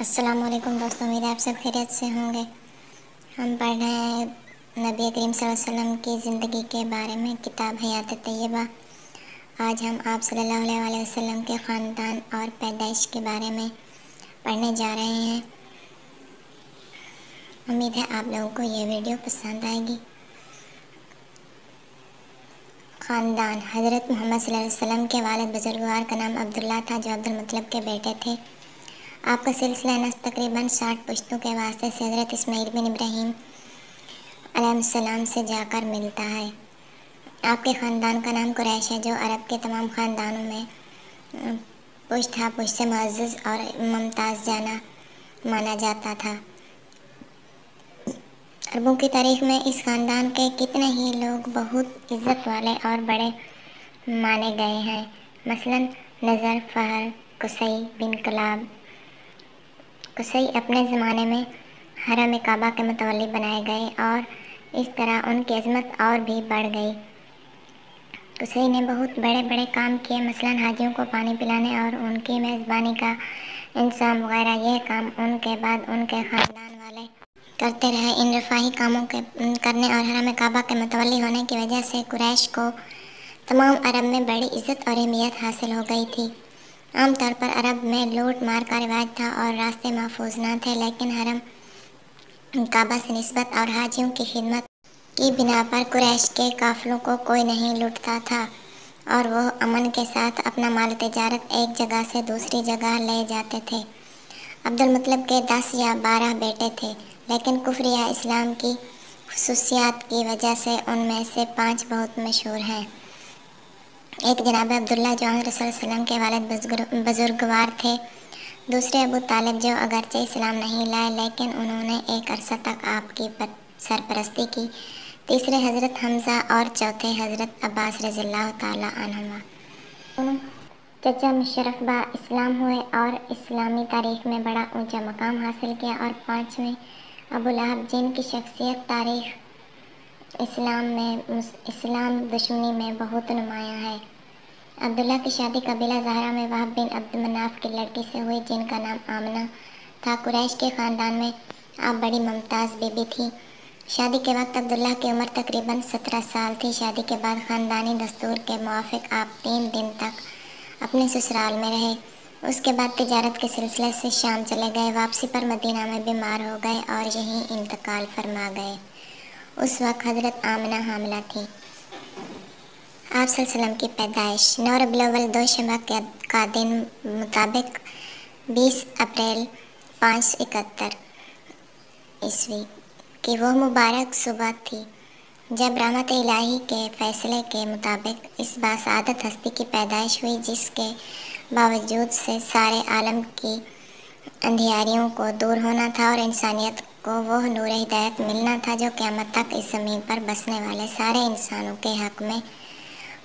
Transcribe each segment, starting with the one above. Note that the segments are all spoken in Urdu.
السلام علیکم دوستوں، امید ہے آپ سب خیریت سے ہوں گے۔ ہم پڑھ رہے ہیں نبی کریم صلی اللہ علیہ وسلم کی زندگی کے بارے میں، کتاب حیات طیبہ۔ آج ہم آپ صلی اللہ علیہ وسلم کے خاندان اور پیدائش کے بارے میں پڑھنے جا رہے ہیں۔ امید ہے آپ لوگوں کو یہ ویڈیو پسند آئے گی۔ خاندان۔ حضرت محمد صلی اللہ علیہ وسلم کے والد بزرگوار کا نام عبداللہ تھا، جو عبد المطلب کے بیٹے تھے۔ آپ کا سلسلہ نسب تقریباً 60 پشتوں کے واسطے سے حضرت اسماعیل بن ابراہیم علیہ السلام سے جا کر ملتا ہے۔ آپ کے خاندان کا نام قریش ہے، جو عرب کے تمام خاندانوں میں پشت ہا پشت سے معزز اور ممتاز جانا مانا جاتا تھا۔ عربوں کی تاریخ میں اس خاندان کے کتنے ہی لوگ بہت عزت والے اور بڑے مانے گئے ہیں، مثلاً نضر، فہر، قصی بن کلاب۔ قصی اپنے زمانے میں حرم کعبہ کے متولی بنائے گئے اور اس طرح ان کی عظمت اور بھی بڑھ گئی۔ قصی نے بہت بڑے بڑے کام کیے، مثلاً حاجیوں کو پانی پلانے اور ان کی میزبانی کا انتظام وغیرہ۔ یہ کام ان کے بعد ان کے خاندان والے کرتے رہے۔ ان رفاہی کاموں کے کرنے اور حرم کعبہ کے متولی ہونے کی وجہ سے قریش کو تمام عرب میں بڑی عزت اور اہمیت حاصل ہو گئی تھی۔ عام طور پر عرب میں لوٹ مار کا رواج تھا اور راستے محفوظ نہ تھے، لیکن حرم کعبہ سے نسبت اور حاجیوں کی خدمت کی بنا پر قریش کے قافلوں کو کوئی نہیں لوٹتا تھا اور وہ امن کے ساتھ اپنا مال تجارت ایک جگہ سے دوسری جگہ لے جاتے تھے۔ عبد المطلب کے 10 یا 12 بیٹے تھے، لیکن کفر یا اسلام کی خصوصیات کی وجہ سے ان میں سے 5 بہت مشہور ہیں۔ ایک جناب عبداللہ، جو حضرت صلی اللہ علیہ وسلم کے والد بزرگوار تھے۔ دوسرے ابو طالب، جو اگرچہ اسلام نہیں لائے لیکن انہوں نے ایک عرصہ تک آپ کی سرپرستی کی۔ تیسرے حضرت حمزہ اور چوتھے حضرت عباس رضی اللہ تعالیٰ عنہما۔ دونوں چچا مشرف با اسلام ہوئے اور اسلامی تاریخ میں بڑا اونچا مقام حاصل کیا۔ اور پانچویں ابو لہب، جن کی شخصیت تاریخ اسلام دشمنی میں بہت نمایاں ہے۔ عبداللہ کی شادی قبیلہ زہرہ میں وہب بن عبد مناف کی لڑکی سے ہوئی، جن کا نام آمنہ تھا۔ قریش کے خاندان میں آپ بڑی ممتاز بی بی تھی۔ شادی کے وقت عبداللہ کی عمر تقریباً 17 سال تھی۔ شادی کے بعد خاندانی دستور کے موافق آپ 3 دن تک اپنے سسرال میں رہے۔ اس کے بعد تجارت کے سلسلے سے شام چلے گئے۔ واپسی پر مدینہ میں بیمار ہو گئے اور یہیں انتقال فرما گئے۔ اس وقت حضرت آمنہ حاملہ تھیں۔ آپ صلی اللہ علیہ وسلم کی پیدائش 9 ربیع الاول 2 شبہ کا دن مطابق 20 اپریل 571 عیسوی کی وہ مبارک صبح تھی جب رحمت الہی کے فیصلے کے مطابق اس باسعادت ہستی کی پیدائش ہوئی، جس کے باوجود سے سارے عالم کی اندھیاریوں کو دور ہونا تھا اور انسانیت کو وہ نور ہدایت ملنا تھا جو قیامت تک اس زمین پر بسنے والے سارے انسانوں کے حق میں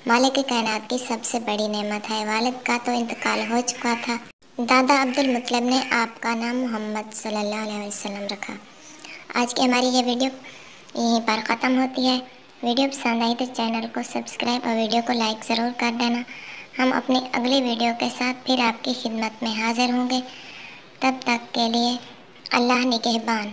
مالک کائنات کی سب سے بڑی نعمت ہے۔ والد کا تو انتقال ہو چکا تھا۔ دادا عبد المطلب نے آپ کا نام محمد صلی اللہ علیہ وسلم رکھا۔ آج کی ہماری یہ ویڈیو یہیں پر ختم ہوتی ہے۔ ویڈیو پسند آئی تو چینل کو سبسکرائب اور ویڈیو کو لائک ضرور کر دینا۔ ہم اپنی اگلی ویڈیو کے ساتھ پھر آپ کی خدمت میں حاضر ہوں گے۔ تب تک کے لیے اللہ نگہبان۔